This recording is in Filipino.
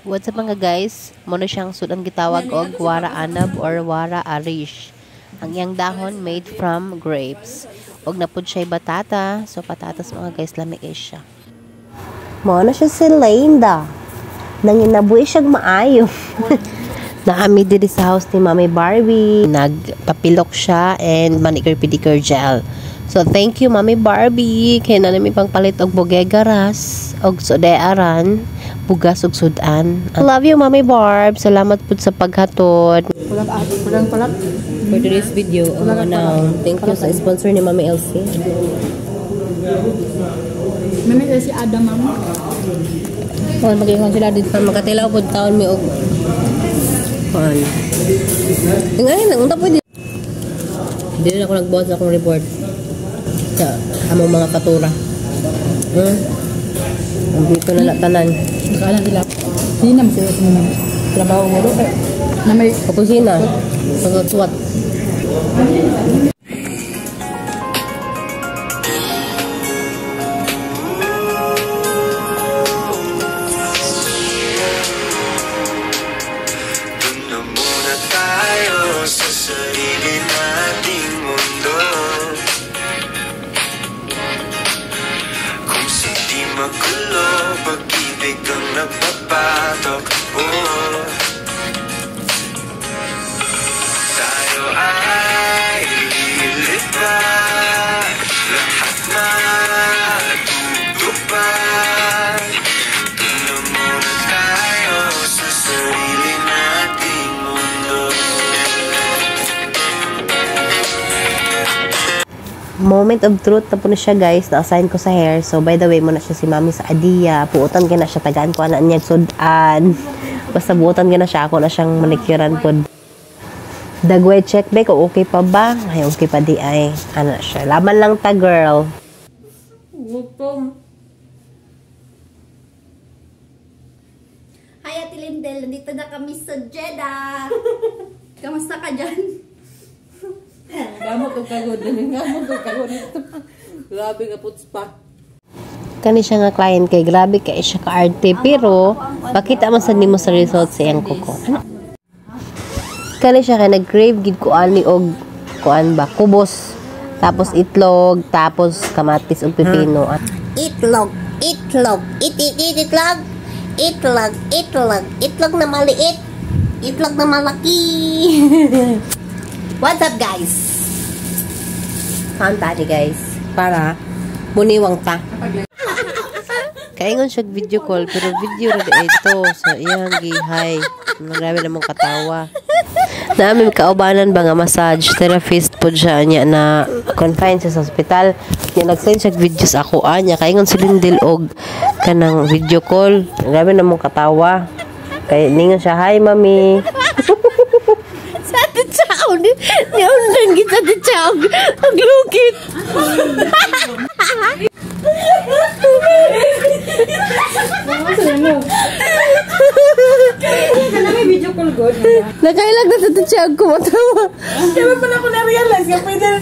What's up mga guys? Muna siyang sudang gitawag og wara anab or wara arish. Ang iyang dahon made from grapes. Og napud siya batata. So patatas mga guys, lami kay siya. Muna siya si Linda. Nanginabuhi siyang maayo. Naami diri sa house ni Mami Barbie. Nagpapilok siya and manicure-pedicure gel. So thank you Mami Barbie. Kaya na namin pangpalit og bogegaras og sodearan. Bugas ug sudan. Love you Mami Barb. Salamat po sa paghatod. Pulang palat. For today's video, thank you sa sponsor ni Mami Elsie. Mami Elsie Adam mama. Oh, mag-ingon sila dito. Magkatilaw po taon mi og pan. Ngayon lang unta po dito. Dili na ako nagbuhat sa akong report sa among mga fatura. Dito na latanan. Kala sila. Hindi naman sila sa mga trabaho mo doon. Na may opisina. Pagkatsuat. Doon muna tayo sa sarili nating mundo. Kung hindi magulo, pag-ibig ang nagpapatok. Tayo ay lilipad, lahat matutupad. Doon muna tayo sa sarili nating mundo. Moment of truth na po na siya guys. Na-assign ko sa hair. So by the way, muna siya si Mami sa Adia. Puutan ka na siya. Tagaan ko na niya sudan. Basta buutan ka na siya. Ako na siyang manicurean po. Dagway check ba kung okay pa ba? Ay okay pa di ay. Ano siya. Laban lang ta girl. gutom. Hi Ate Lindel, nandito na kami sa Jeddah. Kamusta ka dyan? Gamot o kagod. Gamot o kagod. Grabe ka puts pa. Kani siya nga client kay grabe kay siya ka-arte. Pero, pakita man sa nimo sa results sa iyang kuko. Ano? Kani siya kay nag-crave gid ko ani og kuan ba kubos. Tapos itlog, tapos kamatis ug pipino. Itlog, itlog, itlog, itlog, itlog, itlog na maliit, itlog na malaki. What's up guys? Kanta di guys. Para muniwang ta. Kaingon siya video call pero video ra ito. So iyang gi-hi. Grabe namang katawa. Namin kaubanan ba nga massage therapist po siya niya na confined sa hospital. Niya nag-send siya videos ako anya. Kaingon si Lindel og kanang video call. Grabe namang katawa. Kaya ningon siya, hi mami. Sa ati chow ni undan kita ati chow. Naglukit. May video call good. Nakailag na sa tiyag ko matawa. Kaya pa na ako na-realize. Kaya pwede na